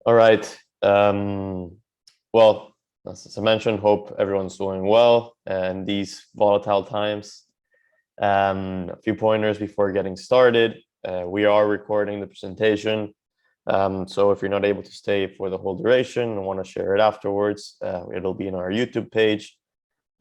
All right. Well, as I mentioned, hope everyone's doing well in these volatile times. A few pointers before getting started. We are recording the presentation. So if you're not able to stay for the whole duration and want to share it afterwards, it'll be in our YouTube page.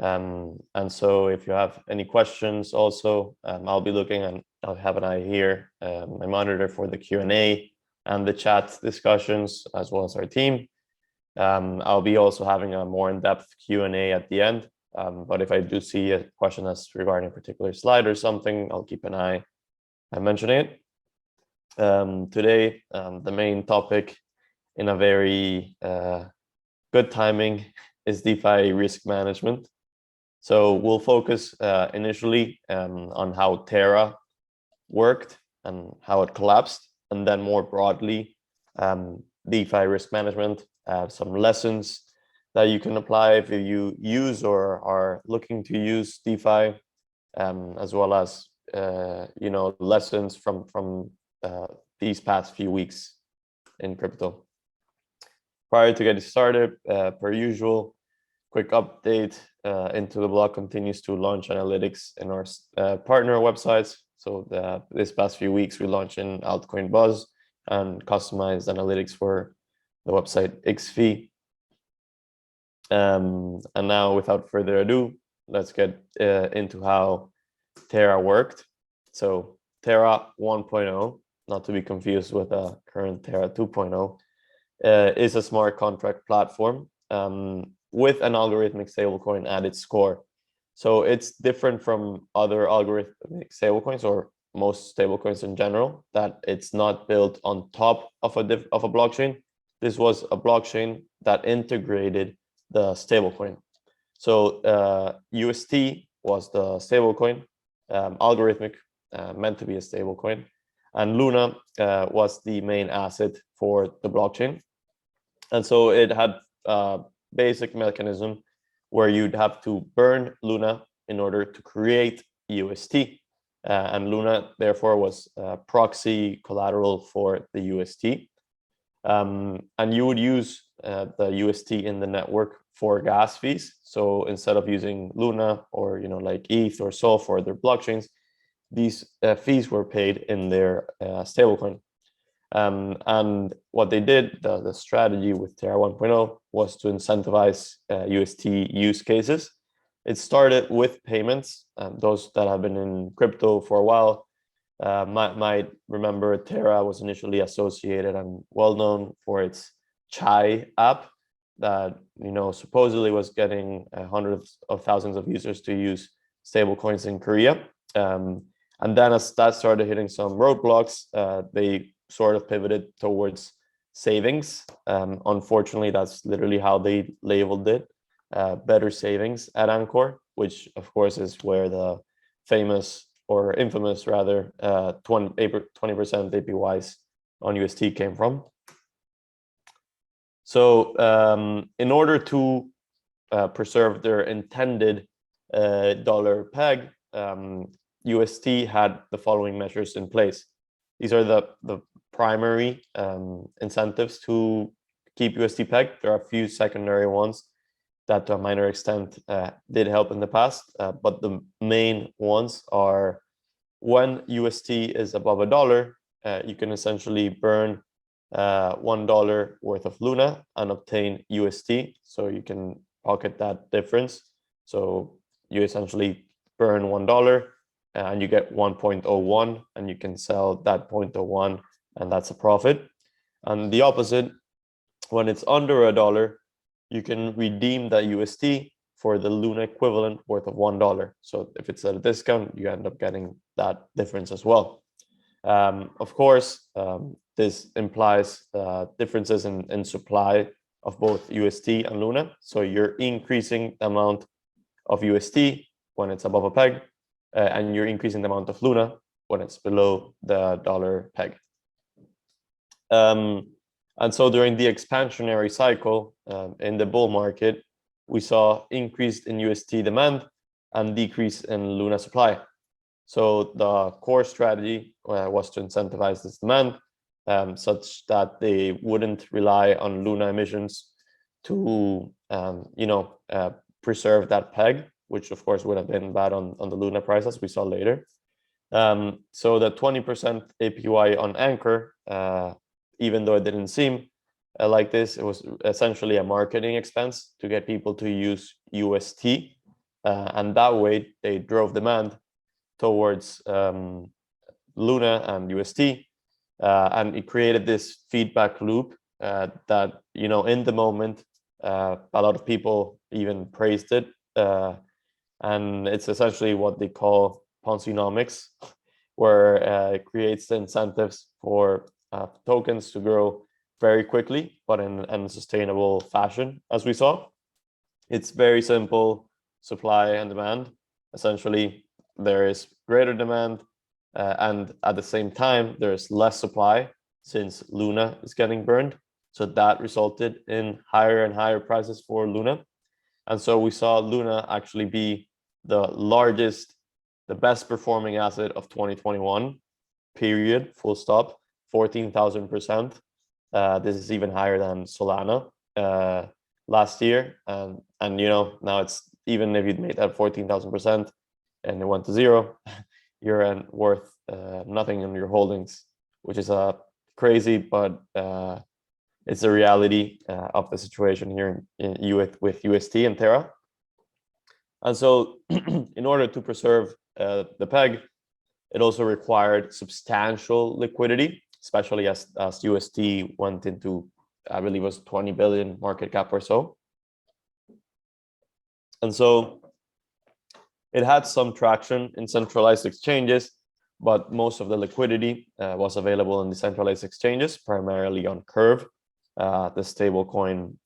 And so if you have any questions also, I'll be looking and I'll have an eye here, my monitor for the Q&A and the chat discussions, as well as our team. I'll be also having a more in-depth Q&A at the end. But if I do see a question that's regarding a particular slide or something, I'll keep an eye on mentioning it. Today, the main topic in a very good timing is DeFi risk management. So we'll focus initially on how Terra worked and how it collapsed, and then more broadly, DeFi risk management, some lessons that you can apply if you use or are looking to use DeFi, as well as lessons from these past few weeks in crypto. Prior to getting started, per usual, quick update. Into the Block continues to launch analytics in our partner websites. So this past few weeks, we launched in Altcoin Buzz and customized analytics for the website XV. And now, without further ado, let's get into how Terra worked. So Terra 1.0, not to be confused with the current Terra 2.0, is a smart contract platform with an algorithmic stablecoin at its core. So it's different from other algorithmic stablecoins or most stablecoins in general, that it's not built on top of a blockchain. This was a blockchain that integrated the stablecoin. So UST was the stablecoin, algorithmic, meant to be a stablecoin, and Luna was the main asset for the blockchain. And so it had a basic mechanism where you'd have to burn Luna in order to create UST. And Luna, therefore, was proxy collateral for the UST. And you would use the UST in the network for gas fees. So instead of using Luna or like ETH or Sol for their blockchains, these fees were paid in their stablecoin. And what they did, the strategy with Terra 1.0 was to incentivize UST use cases. It started with payments. Those that have been in crypto for a while might remember Terra was initially associated and well known for its Chai app that supposedly was getting hundreds of thousands of users to use stablecoins in Korea. And then as that started hitting some roadblocks, they sort of pivoted towards savings. Unfortunately, that's literally how they labeled it, better savings at Anchor, which of course is where the famous or infamous rather 20% APYs on UST came from. So in order to preserve their intended dollar peg, UST had the following measures in place. These are the primary incentives to keep UST pegged. There are a few secondary ones that to a minor extent did help in the past, but the main ones are when UST is above $1, you can essentially burn $1 worth of Luna and obtain UST. So you can pocket that difference. So you essentially burn $1 and you get 1.01, and you can sell that 0.01, and that's a profit. And the opposite, when it's under $1, you can redeem that UST for the Luna equivalent worth of $1. So if it's at a discount, you end up getting that difference as well. Of course, this implies differences in supply of both UST and Luna. So you're increasing the amount of UST when it's above a peg, and you're increasing the amount of Luna when it's below the dollar peg. And so during the expansionary cycle in the bull market, we saw increase in UST demand and decrease in Luna supply. So the core strategy was to incentivize this demand such that they wouldn't rely on Luna emissions to preserve that peg, which of course would have been bad on the Luna price, as we saw later. So the 20% APY on Anchor, even though it didn't seem like this, it was essentially a marketing expense to get people to use UST, and that way they drove demand towards Luna and UST, and it created this feedback loop that, in the moment, a lot of people even praised it, and it's essentially what they call Ponzi-nomics, where it creates the incentives for tokens to grow very quickly, but in an unsustainable fashion, as we saw. It's very simple: supply and demand. Essentially, there is greater demand, and at the same time, there's less supply since Luna is getting burned. So that resulted in higher and higher prices for Luna. And so we saw Luna actually be the best performing asset of 2021, period, full stop, 14,000%. This is even higher than Solana last year. And now it's, even if you'd made that 14,000% and it went to zero, you're worth nothing in your holdings, which is crazy, but it's a reality of the situation here with UST and Terra. And so in order to preserve the peg, it also required substantial liquidity, especially as UST went into, I believe it was 20 billion market cap or so. And so it had some traction in centralized exchanges, but most of the liquidity was available in decentralized exchanges, primarily on Curve, the stablecoin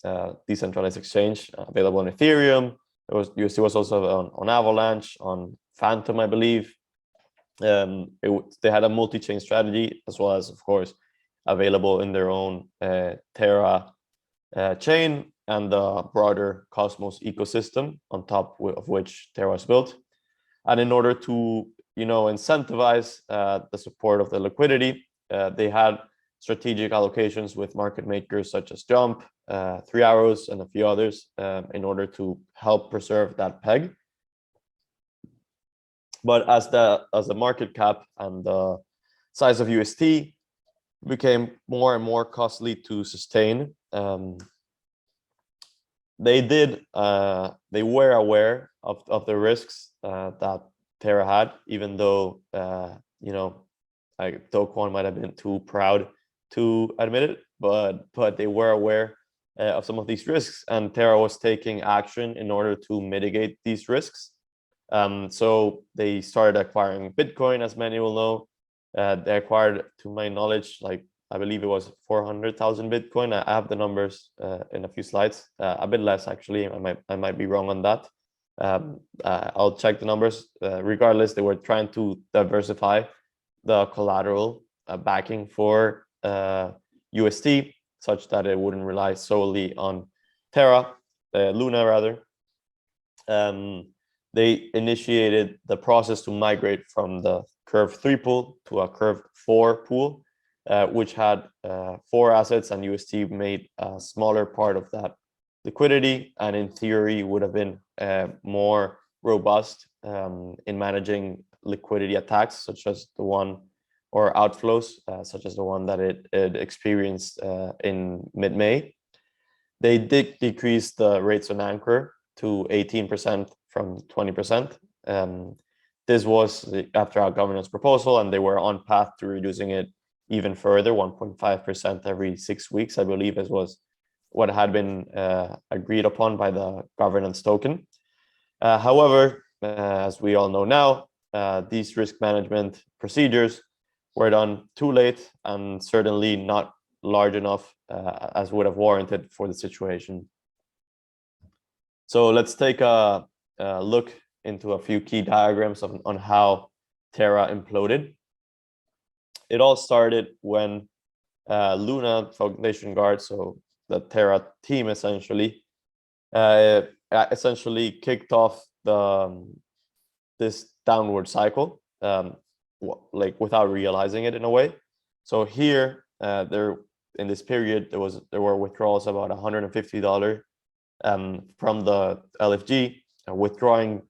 decentralized exchange available on Ethereum. UST was also on Avalanche, on Phantom, I believe. They had a multi-chain strategy, as well as, of course, available in their own Terra chain and the broader Cosmos ecosystem on top of which Terra was built. And in order to incentivize the support of the liquidity, they had strategic allocations with market makers such as Jump, 3 Arrows, and a few others in order to help preserve that peg. But as the market cap and the size of UST became more and more costly to sustain, they were aware of the risks that Terra had, even though Do Kwon might have been too proud to admit it, but they were aware of some of these risks, and Terra was taking action in order to mitigate these risks. So they started acquiring Bitcoin, as many will know. They acquired, to my knowledge, I believe it was 400,000 Bitcoin. I have the numbers in a few slides. A bit less, actually. I might be wrong on that. I'll check the numbers. Regardless, they were trying to diversify the collateral backing for UST, such that it wouldn't rely solely on Terra, Luna rather. They initiated the process to migrate from the Curve 3 pool to a Curve 4 pool, which had 4 assets, and UST made a smaller part of that liquidity, and in theory would have been more robust in managing liquidity attacks, such as the one, or outflows, such as the one that it experienced in mid-May. They did decrease the rates on Anchor to 18% from 20%. This was after our governance proposal, and they were on path to reducing it even further, 1.5% every 6 weeks, I believe, as was what had been agreed upon by the governance token. However, as we all know now, these risk management procedures were done too late, and certainly not large enough as would have warranted for the situation. So let's take a look into a few key diagrams on how Terra imploded. It all started when Luna Foundation Guard, so the Terra team, essentially kicked off this downward cycle, without realizing it in a way. So here there in this period there were withdrawals about $150 from the LFG, withdrawing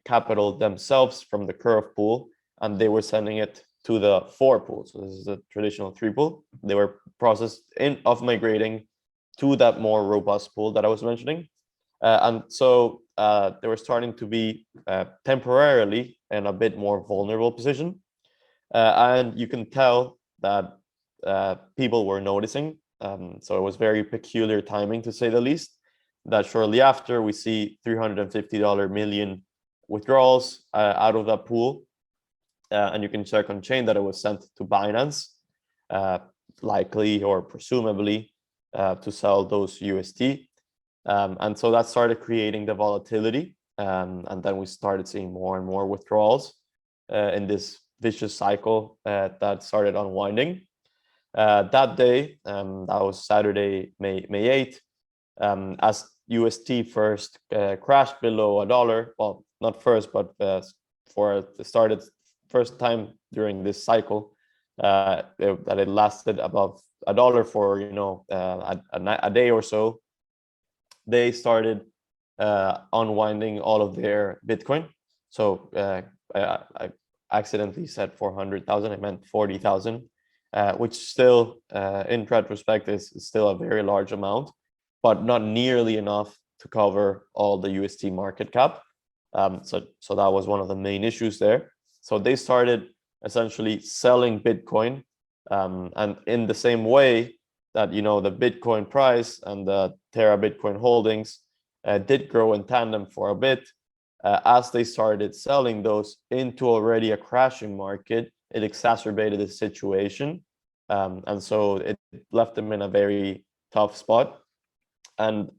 capital themselves from the curve pool, and they were sending it to the 4 pool. So this is a traditional 3 pool. They were processed of migrating to that more robust pool that I was mentioning. And so they were starting to be temporarily in a bit more vulnerable position. And you can tell that people were noticing. So it was very peculiar timing, to say the least, that shortly after we see $350 million withdrawals out of that pool. And you can check on chain that it was sent to Binance, likely or presumably to sell those UST. And so that started creating the volatility. And then we started seeing more and more withdrawals in this vicious cycle that started unwinding. That day, that was Saturday, May 8th, as UST first crashed below $1. Well, not first, but for the started first time during this cycle, that it lasted above $1 for a day or so. They started unwinding all of their Bitcoin. So I accidentally said 400,000. I meant 40,000, which still, in retrospect, is still a very large amount, but not nearly enough to cover all the UST market cap. So that was one of the main issues there. So they started essentially selling Bitcoin, and in the same way that the Bitcoin price and the Terra Bitcoin holdings did grow in tandem for a bit, as they started selling those into already a crashing market, it exacerbated the situation, and so it left them in a very tough spot. And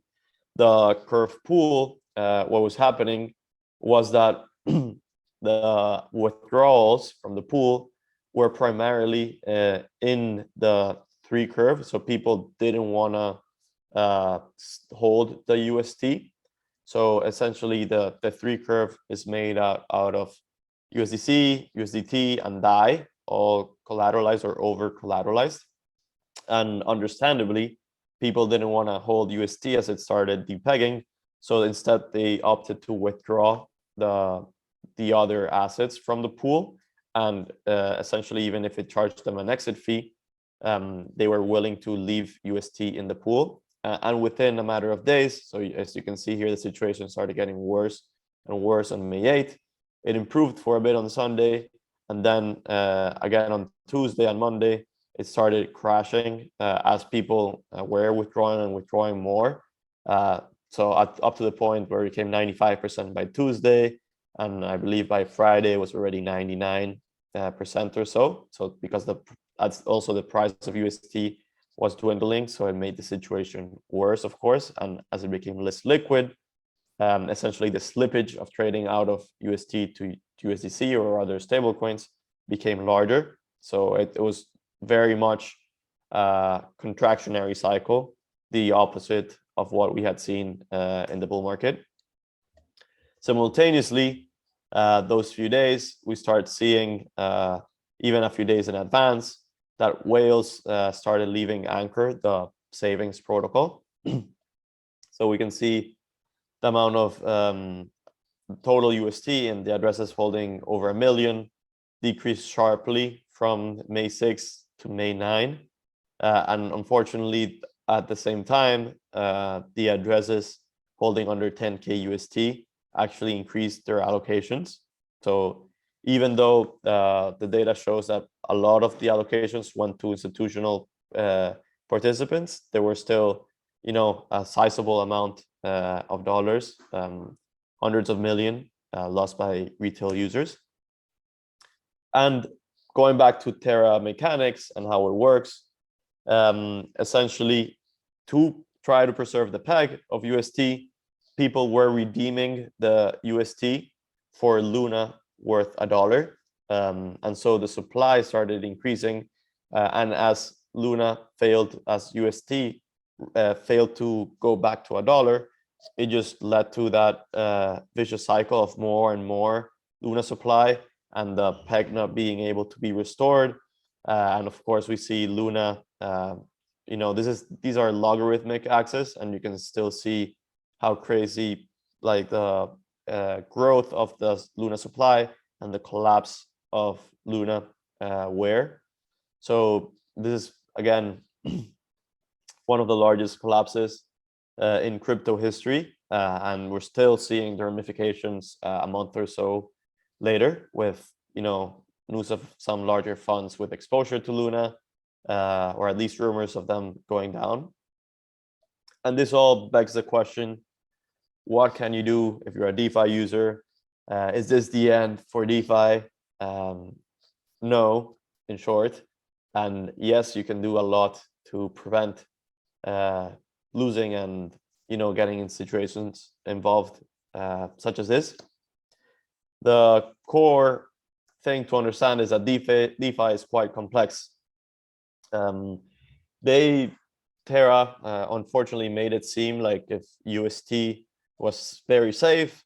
the curve pool, what was happening was that the withdrawals from the pool were primarily in the 3 curve. So people didn't want to hold the UST. So essentially the 3 curve is made out of USDC, USDT, and DAI, all collateralized or over collateralized. And understandably, people didn't want to hold UST as it started depegging. So instead they opted to withdraw the other assets from the pool. And essentially, even if it charged them an exit fee, they were willing to leave UST in the pool. And within a matter of days, so as you can see here, the situation started getting worse and worse on May 8th. It improved for a bit on Sunday. And then again on Tuesday and Monday, it started crashing as people were withdrawing more. So up to the point where it came 95% by Tuesday. And I believe by Friday it was already 99% or so. So because that's also the price of UST was dwindling, so it made the situation worse, of course. And as it became less liquid, essentially the slippage of trading out of UST to USDC or other stablecoins became larger. So it was very much a contractionary cycle, the opposite of what we had seen in the bull market. Simultaneously, those few days, we start seeing, even a few days in advance, that whales started leaving Anchor, the savings protocol. So we can see the amount of total UST and the addresses holding over 1 million decreased sharply from May 6 to May 9. And unfortunately, at the same time, the addresses holding under 10K UST actually increased their allocations. So even though the data shows that a lot of the allocations went to institutional participants, there were still, a sizable amount of dollars, hundreds of millions lost by retail users. And going back to Terra mechanics and how it works, essentially to try to preserve the peg of UST, people were redeeming the UST for Luna worth $1. And so the supply started increasing. And as Luna failed, as UST failed to go back to $1, it just led to that vicious cycle of more and more Luna supply and the peg not being able to be restored. And of course, we see Luna. These are logarithmic axis, and you can still see how crazy like the growth of the Luna supply and the collapse of Luna were. So this is again one of the largest collapses in crypto history, and we're still seeing the ramifications a month or so later with news of some larger funds with exposure to Luna, or at least rumors of them going down. And this all begs the question, what can you do if you're a DeFi user? Is this the end for DeFi? No, in short. And yes, you can do a lot to prevent losing and getting in situations involved such as this. The core thing to understand is that DeFi is quite complex. Terra unfortunately made it seem like if UST was very safe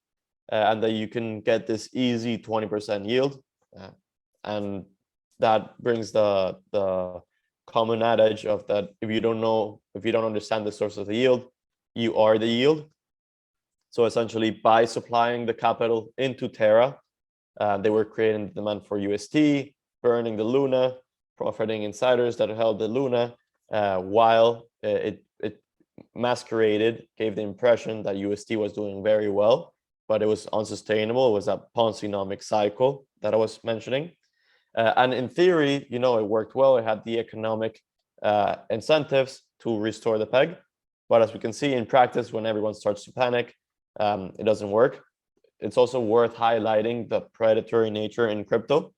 and that you can get this easy 20% yield, and that brings the common adage of that if you don't understand the source of the yield, you are the yield. So essentially, by supplying the capital into Terra, they were creating demand for UST, burning the Luna, profiting insiders that held the Luna, while it masqueraded, gave the impression that UST was doing very well, but it was unsustainable. It was a Ponzi-nomic cycle that I was mentioning. And in theory, it worked well. It had the economic incentives to restore the peg. But as we can see in practice, when everyone starts to panic, it doesn't work. It's also worth highlighting the predatory nature in crypto.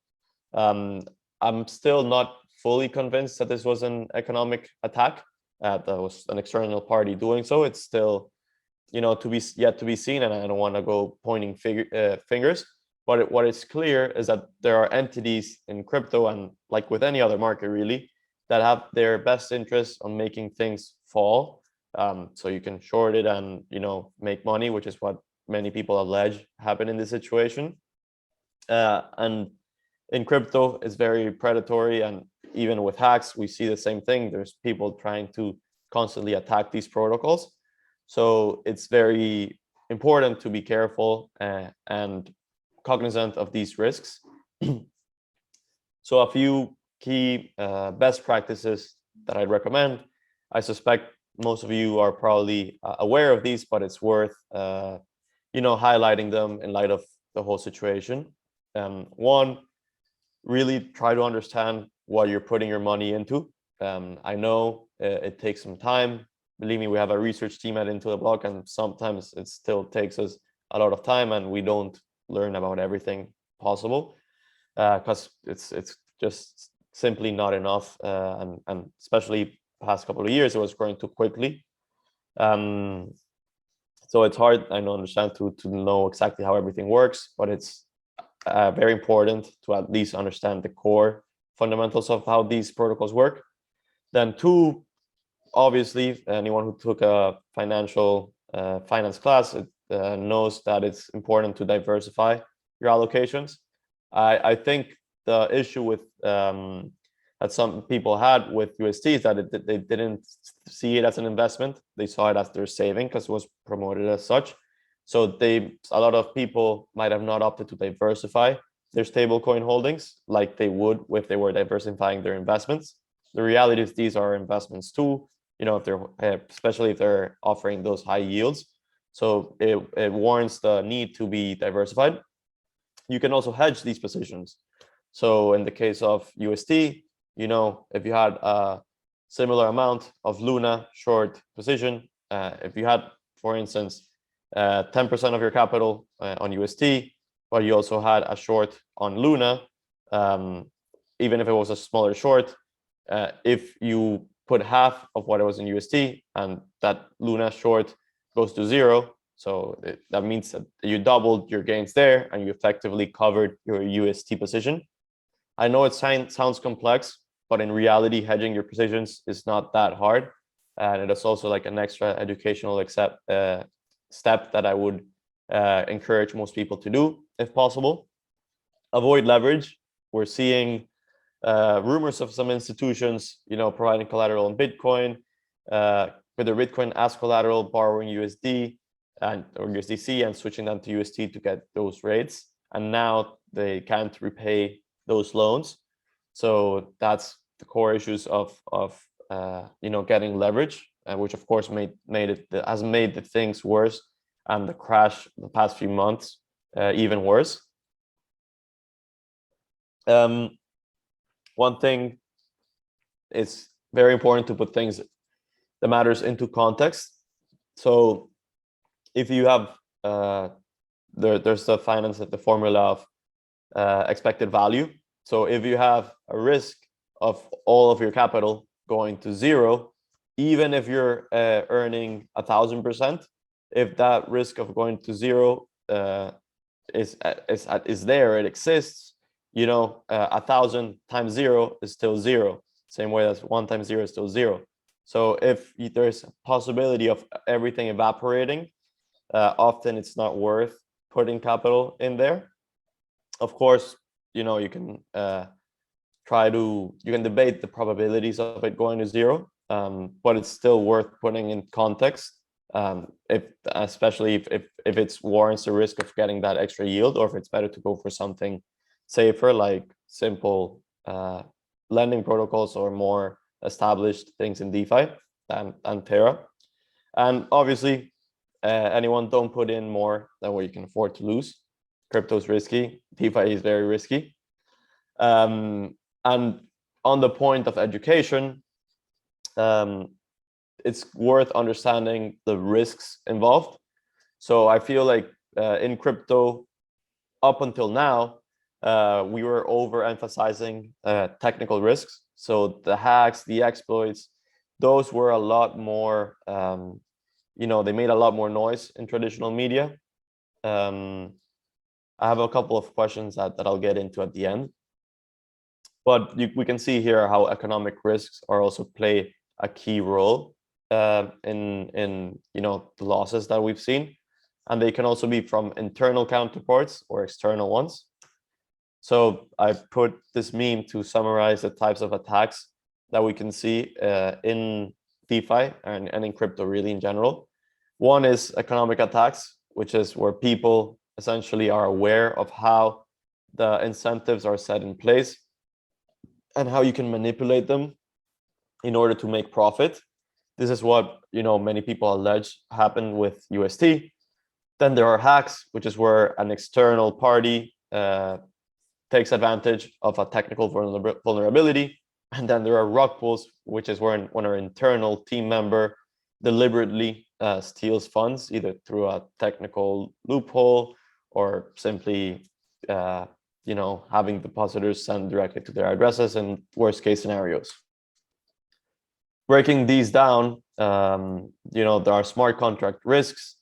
I'm still not fully convinced that this was an economic attack. That was an external party doing so. It's still, to be seen, and I don't want to go pointing fingers. But what is clear is that there are entities in crypto, and like with any other market really, that have their best interest on making things fall. So you can short it and make money, which is what many people allege happened in this situation. And in crypto, it's very predatory, and even with hacks, we see the same thing. There's people trying to constantly attack these protocols. So it's very important to be careful and cognizant of these risks. So a few key best practices that I'd recommend. I suspect most of you are probably aware of these, but it's worth highlighting them in light of the whole situation. One, really try to understand what you're putting your money into. I know it takes some time. Believe me, we have a research team at Into the Block, and sometimes it still takes us a lot of time, and we don't learn about everything possible because it's just simply not enough. And especially past couple of years, it was growing too quickly. So it's hard, I understand, to know exactly how everything works, but it's very important to at least understand the core fundamentals of how these protocols work. Then two, obviously, anyone who took a finance class knows that it's important to diversify your allocations. I think the issue with that some people had with UST is that they didn't see it as an investment. They saw it as their saving because it was promoted as such. So a lot of people might have not opted to diversify their stablecoin holdings like they would if they were diversifying their investments. The reality is these are investments too, if they're especially if they're offering those high yields. So it warrants the need to be diversified. You can also hedge these positions. So in the case of UST, if you had a similar amount of Luna short position, if you had, for instance, 10% of your capital on UST, but you also had a short on Luna, even if it was a smaller short, if you put half of what it was in UST and that Luna short goes to zero, so that means that you doubled your gains there and you effectively covered your UST position. I know it sounds complex, but in reality, hedging your positions is not that hard. And it is also like an extra educational step that I would encourage most people to do if possible. Avoid leverage. We're seeing rumors of some institutions, providing collateral in Bitcoin, with their Bitcoin as collateral, borrowing USD or USDC and switching them to UST to get those rates. And now they can't repay those loans. So that's the core issues of getting leverage, which of course has made the things worse, and the crash the past few months even worse. One thing, it's very important to put things that matters into context. So if you have there's the formula of expected value. So if you have a risk of all of your capital going to zero, even if you're earning 1,000%, if that risk of going to zero is there, it exists, 1,000 times zero is still zero. Same way as 1 times 0 is still 0. So if there's a possibility of everything evaporating, often it's not worth putting capital in there. Of course, you can you can debate the probabilities of it going to zero, but it's still worth putting in context, especially if it's warrants the risk of getting that extra yield, or if it's better to go for something safer, like simple lending protocols or more established things in DeFi and Terra. And obviously, anyone don't put in more than what you can afford to lose. Crypto is risky. DeFi is very risky. And on the point of education, it's worth understanding the risks involved. So I feel like in crypto, up until now, we were overemphasizing technical risks. So the hacks, the exploits, those were a lot more, they made a lot more noise in traditional media. I have a couple of questions that I'll get into at the end. But we can see here how economic risks are also play a key role in the losses that we've seen. And they can also be from internal counterparts or external ones. So I put this meme to summarize the types of attacks that we can see in DeFi and in crypto really in general. One is economic attacks, which is where people essentially are aware of how the incentives are set in place and how you can manipulate them in order to make profit. This is what many people allege happened with UST. Then there are hacks, which is where an external party takes advantage of a technical vulnerability. And then there are rug pulls, which is when an internal team member deliberately steals funds, either through a technical loophole or simply having depositors send directly to their addresses in worst case scenarios. Breaking these down, there are smart contract risks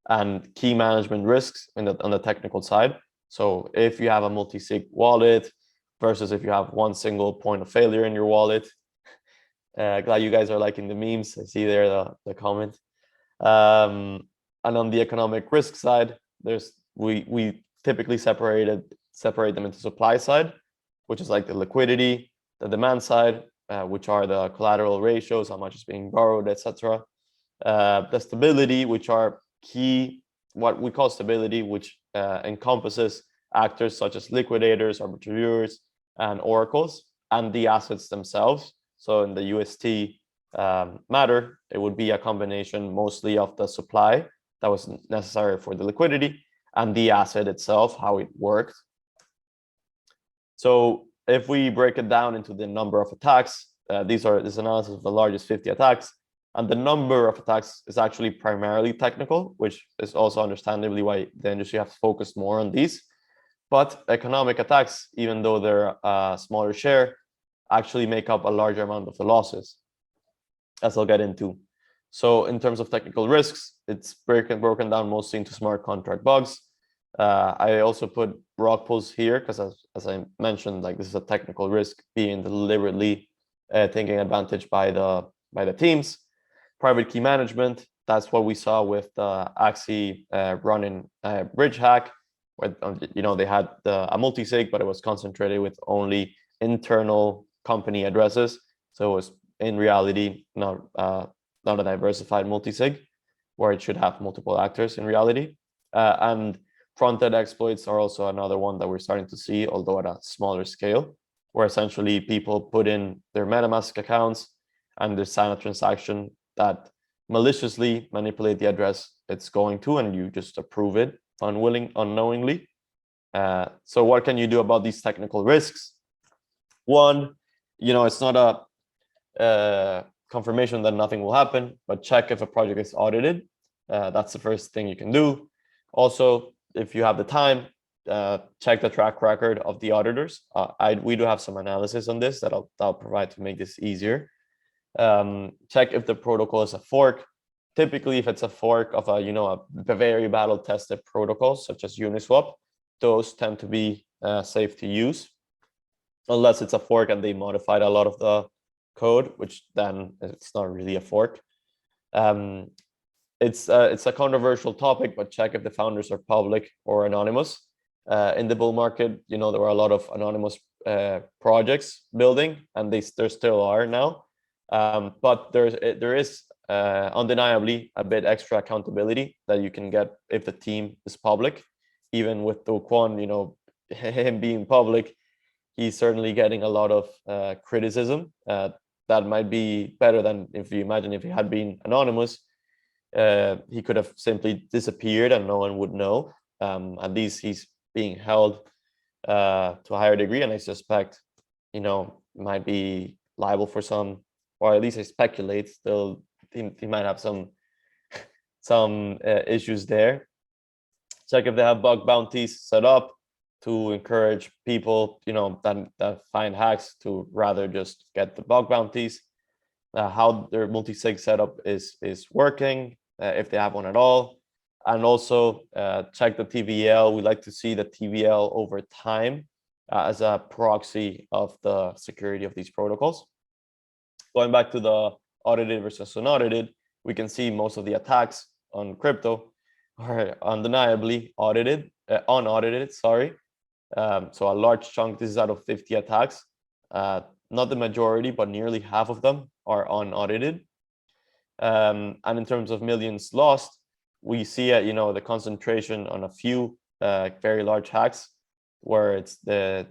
and key management risks on the technical side. So if you have a multi-sig wallet versus if you have one single point of failure in your wallet, glad you guys are liking the memes. I see there the comment. And on the economic risk side, we typically separate them into supply side, which is like the liquidity, the demand side, which are the collateral ratios, how much is being borrowed, etc. The stability, which are key, what we call stability, which encompasses actors such as liquidators, arbitrators, and oracles, and the assets themselves. So in the UST matter, it would be a combination mostly of the supply that was necessary for the liquidity and the asset itself, how it worked. So if we break it down into the number of attacks, this analysis of the largest 50 attacks, and the number of attacks is actually primarily technical, which is also understandably why the industry has focused more on these. But economic attacks, even though they're a smaller share, actually make up a larger amount of the losses, as I'll get into. So in terms of technical risks, it's broken down mostly into smart contract bugs. I also put rug pulls here because, as I mentioned, this is a technical risk being deliberately taken advantage by the teams. Private key management, that's what we saw with the Axie running bridge hack, where they had a multi-sig, but it was concentrated with only internal company addresses. So it's in reality not a diversified multisig, where it should have multiple actors in reality. And front-end exploits are also another one that we're starting to see, although at a smaller scale, where essentially people put in their MetaMask accounts and they sign a transaction that maliciously manipulate the address it's going to, and you just approve it unknowingly. So what can you do about these technical risks? One, it's not a confirmation that nothing will happen, but check if a project is audited. That's the first thing you can do. Also, if you have the time, check the track record of the auditors. We do have some analysis on this that I'll provide to make this easier. Check if the protocol is a fork. Typically, if it's a fork of a very battle-tested protocol, such as Uniswap, those tend to be safe to use, unless it's a fork and they modified a lot of the code, which then it's not really a fork. It's a controversial topic, but check if the founders are public or anonymous. In the bull market, there were a lot of anonymous projects building, and there still are now. But there is undeniably a bit extra accountability that you can get if the team is public. Even with Do Kwon, him being public, he's certainly getting a lot of criticism. That might be better than if you imagine if he had been anonymous. He could have simply disappeared and no one would know. At least he's being held to a higher degree, and I suspect, might be liable for some, or at least I speculate still he might have some issues there. Check if they have bug bounties set up to encourage people, that find hacks to rather just get the bug bounties. How their multi-sig setup is working, if they have one at all. And also check the TVL. We like to see the TVL over time as a proxy of the security of these protocols. Going back to the audited versus unaudited, we can see most of the attacks on crypto are undeniably unaudited, sorry. So a large chunk, this is out of 50 attacks, not the majority, but nearly half of them are unaudited. And in terms of millions lost, we see the concentration on a few very large hacks, where it's a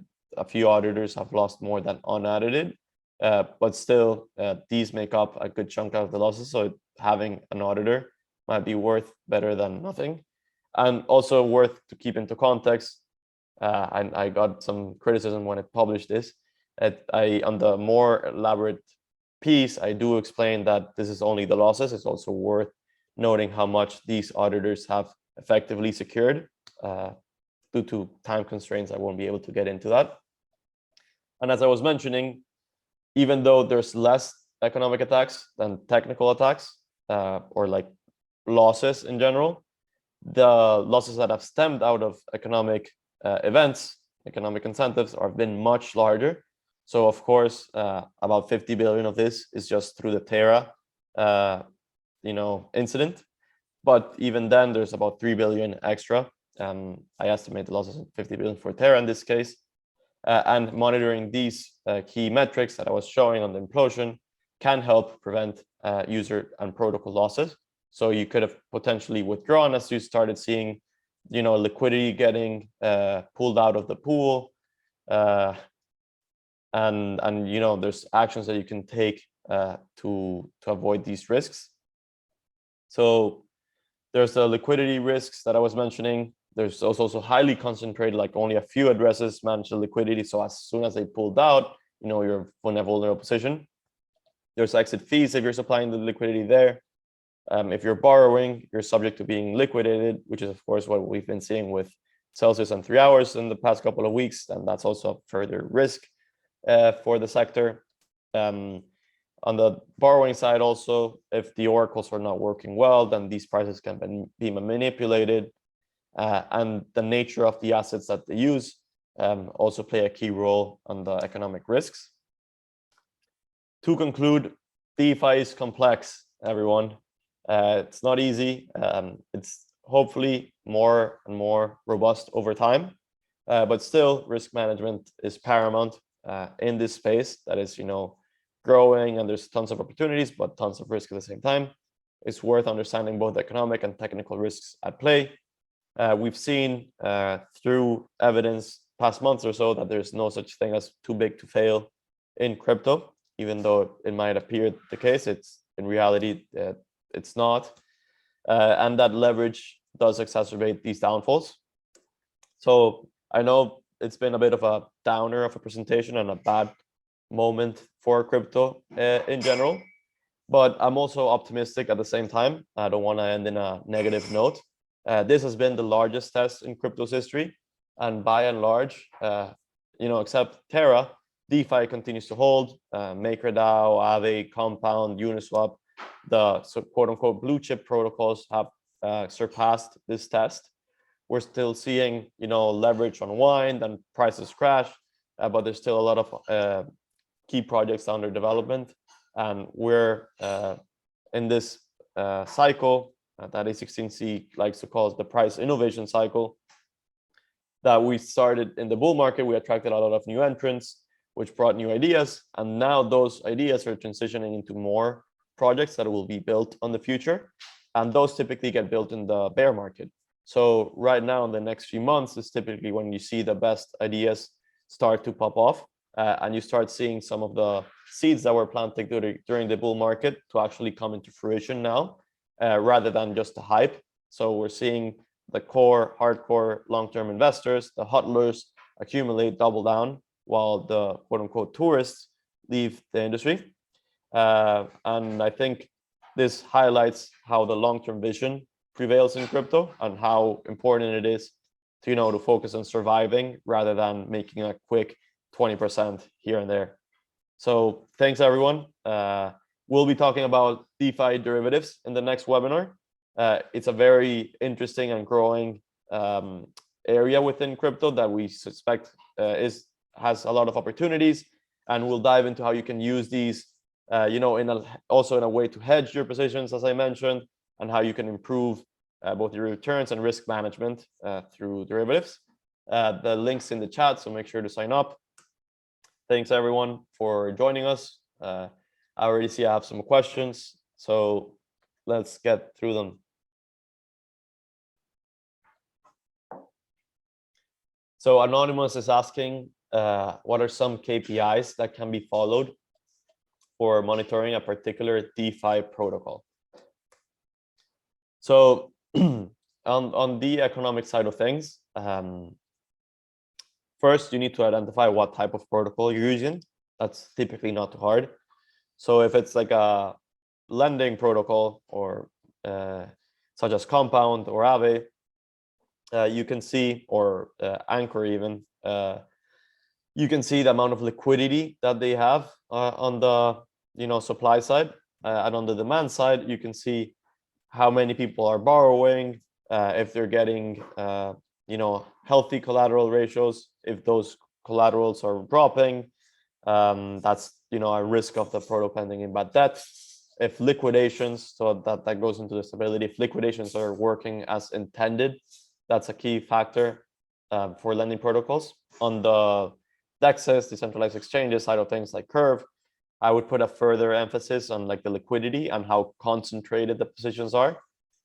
few auditors have lost more than unaudited, but still these make up a good chunk of the losses. So having an auditor might be worth better than nothing, and also worth to keep into context. And I got some criticism when I published this. On the more elaborate piece, I do explain that this is only the losses. It's also worth noting how much these auditors have effectively secured. Due to time constraints, I won't be able to get into that. And as I was mentioning, even though there's less economic attacks than technical attacks, or like losses in general, the losses that have stemmed out of economic events, economic incentives, have been much larger. So of course, about 50 billion of this is just through the Terra, incident. But even then, there's about 3 billion extra. I estimate the losses of 50 billion for Terra in this case. And monitoring these key metrics that I was showing on the implosion can help prevent user and protocol losses. So you could have potentially withdrawn as you started seeing, liquidity getting pulled out of the pool, and there's actions that you can take to avoid these risks. So there's the liquidity risks that I was mentioning. There's also highly concentrated, like only a few addresses manage the liquidity. So as soon as they pulled out, you're in a vulnerable position. There's exit fees if you're supplying the liquidity there. If you're borrowing, you're subject to being liquidated, which is of course what we've been seeing with Celsius and 3 hours in the past couple of weeks, and that's also further risk for the sector. On the borrowing side also, if the oracles are not working well, then these prices can be manipulated, and the nature of the assets that they use also play a key role on the economic risks. To conclude, DeFi is complex, everyone. It's not easy. It's hopefully more and more robust over time, but still risk management is paramount. in this space that is, growing, and there's tons of opportunities, but tons of risk at the same time. It's worth understanding both economic and technical risks at play. We've seen through evidence past months or so that there's no such thing as too big to fail in crypto, even though it might appear the case. It's in reality, it's not. And that leverage does exacerbate these downfalls. So I know it's been a bit of a downer of a presentation and a bad moment for crypto in general, but I'm also optimistic at the same time. I don't want to end in a negative note. This has been the largest test in crypto's history, and by and large, except Terra, DeFi continues to hold. MakerDAO, Aave, Compound, Uniswap, the quote-unquote blue chip protocols have surpassed this test. We're still seeing, leverage unwind and prices crash, but there's still a lot of key projects under development, and we're in this cycle that A16Z likes to call the price innovation cycle. That we started in the bull market, we attracted a lot of new entrants, which brought new ideas, and now those ideas are transitioning into more projects that will be built on the future, and those typically get built in the bear market. So right now, in the next few months, is typically when you see the best ideas start to pop off, and you start seeing some of the seeds that were planted during the bull market to actually come into fruition now, rather than just the hype. So we're seeing the core, hardcore, long-term investors, the hodlers, accumulate, double down, while the quote-unquote tourists leave the industry. And I think this highlights how the long-term vision prevails in crypto and how important it is to, to focus on surviving rather than making a quick 20% here and there. So thanks, everyone. We'll be talking about DeFi derivatives in the next webinar. It's a very interesting and growing area within crypto that we suspect has a lot of opportunities, and we'll dive into how you can use these, also in a way to hedge your positions, as I mentioned, and how you can improve both your returns and risk management through derivatives. The link's in the chat, so make sure to sign up. Thanks, everyone, for joining us. I already see I have some questions, so let's get through them. So Anonymous is asking, what are some KPIs that can be followed for monitoring a particular DeFi protocol? So on the economic side of things, first you need to identify what type of protocol you're using. That's typically not too hard. So if it's like a lending protocol or such as Compound or Aave, you can see, or Anchor even, you can see the amount of liquidity that they have on the supply side, and on the demand side, you can see how many people are borrowing, if they're getting healthy collateral ratios, if those collaterals are dropping, that's a risk of the protocol ending in bad debt. If liquidations, so that goes into the stability, if liquidations are working as intended, that's a key factor for lending protocols. On the DEXs, decentralized exchanges side of things like Curve, I would put a further emphasis on like the liquidity and how concentrated the positions are.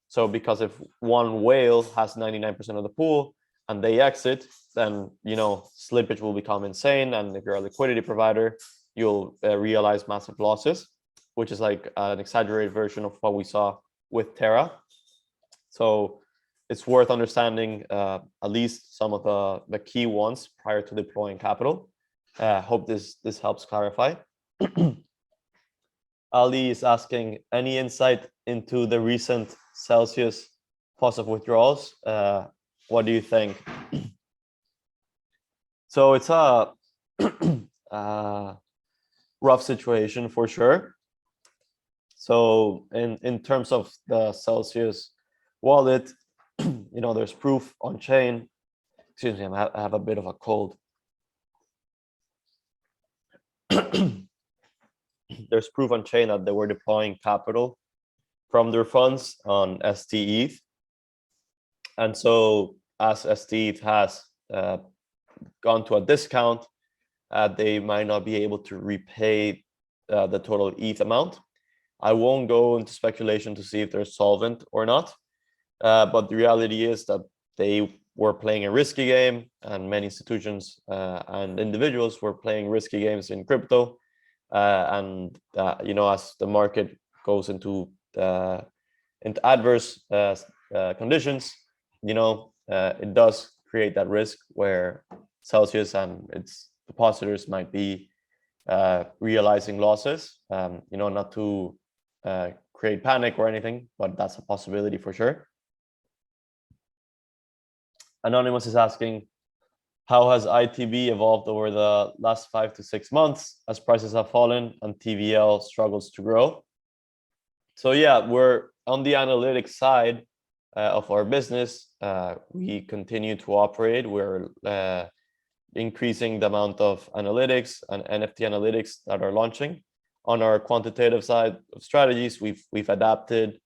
So because if one whale has 99% of the pool and they exit, then slippage will become insane, and if you're a liquidity provider, you'll realize massive losses, which is like an exaggerated version of what we saw with Terra. So it's worth understanding at least some of the key ones prior to deploying capital. Hope this helps clarify. Ali is asking, any insight into the recent Celsius positive withdrawals? What do you think? So it's a rough situation for sure. So in terms of the Celsius wallet, there's proof on chain. Excuse me, I have a bit of a cold. There's proof on chain that they were deploying capital from their funds on STETH. And so as STETH has gone to a discount, they might not be able to repay the total ETH amount. I won't go into speculation to see if they're solvent or not, but the reality is that they were playing a risky game, and many institutions and individuals were playing risky games in crypto. And as the market goes into adverse conditions, it does create that risk where Celsius and its depositors might be realizing losses. Not to create panic or anything, but that's a possibility for sure. Anonymous is asking, how has ITB evolved over the last 5 to 6 months as prices have fallen and TVL struggles to grow? So yeah, we're on the analytics side of our business. We continue to operate. We're increasing the amount of analytics and NFT analytics that are launching. On our quantitative side of strategies, we've adapted.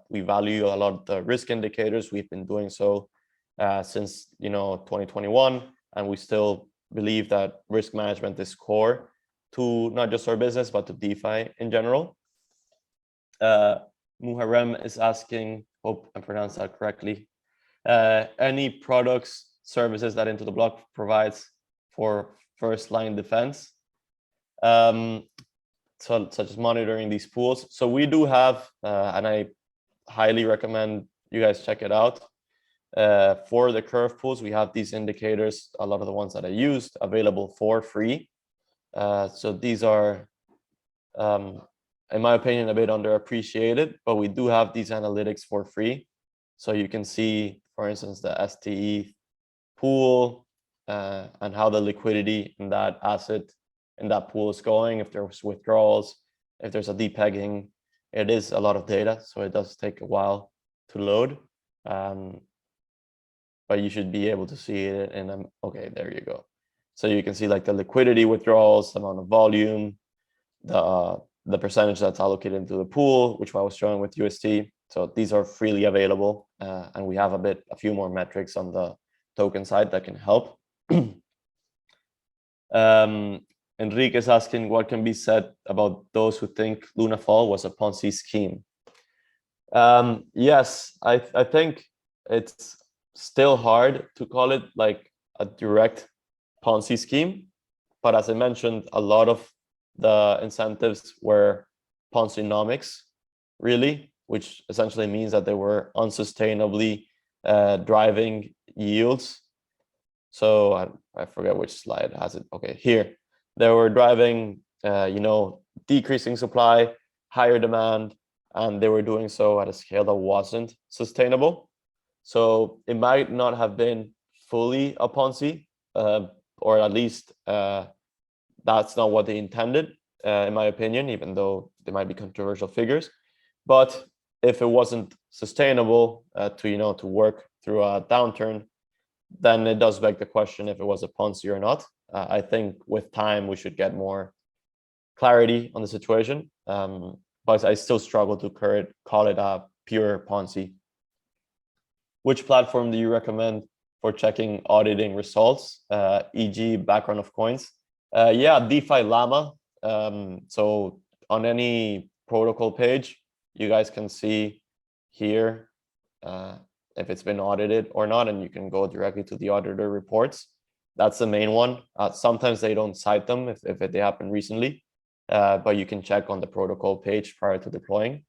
We value a lot of the risk indicators. We've been doing so since 2021, and we still believe that risk management is core to not just our business but to DeFi in general. Muharrem is asking, hope I pronounced that correctly, any products, services that Into the Block provides for first line defense, such as monitoring these pools. So we do have, and I highly recommend you guys check it out. For the curve pools, we have these indicators, a lot of the ones that I used, available for free. So these are, in my opinion, a bit underappreciated, but we do have these analytics for free. So you can see, for instance, the STE pool and how the liquidity in that asset, in that pool is going, if there's withdrawals, if there's a depegging. It is a lot of data, so it does take a while to load. But you should be able to see it in okay, there you go. So you can see like the liquidity withdrawals, the amount of volume, the percentage that's allocated into the pool, which I was showing with UST. So these are freely available, and we have a few more metrics on the token side that can help. Enrique is asking, what can be said about those who think Lunafall was a Ponzi scheme? Yes, I think it's still hard to call it like a direct Ponzi scheme, but as I mentioned, a lot of the incentives were Ponzi-nomics, really, which essentially means that they were unsustainably driving yields. So I forget which slide has it. Okay, here. They were driving, decreasing supply, higher demand, and they were doing so at a scale that wasn't sustainable. So it might not have been fully a Ponzi, or at least that's not what they intended, in my opinion, even though they might be controversial figures. But if it wasn't sustainable to work through a downturn, then it does beg the question if it was a Ponzi or not. I think with time we should get more clarity on the situation, but I still struggle to call it a pure Ponzi. Which platform do you recommend for checking auditing results, e.g. background of coins? Yeah, DeFi Llama. So on any protocol page, you guys can see here if it's been audited or not, and you can go directly to the auditor reports. That's the main one. Sometimes they don't cite them if they happen recently, but you can check on the protocol page prior to deploying.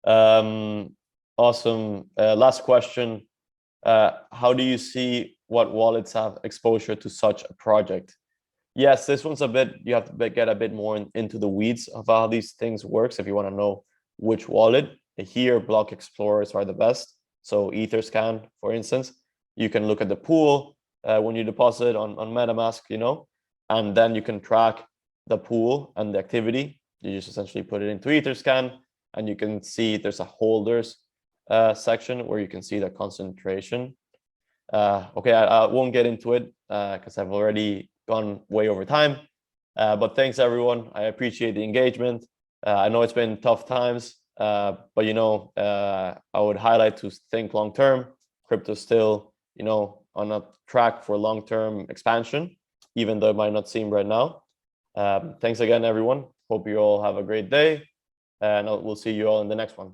Awesome. Last question. How do you see what wallets have exposure to such a project? Yes, this one's you have to get a bit more into the weeds of how these things works if you want to know which wallet. Here, block explorers are the best. So Etherscan, for instance, you can look at the pool when you deposit on MetaMask, and then you can track the pool and the activity. You just essentially put it into Etherscan, and you can see there's a holders section where you can see the concentration. Okay, I won't get into it because I've already gone way over time. But thanks everyone. I appreciate the engagement. I know it's been tough times, but I would highlight to think long term. Crypto's still, on a track for long-term expansion. even though it might not seem right now. Thanks again, everyone. Hope you all have a great day, and we'll see you all in the next one.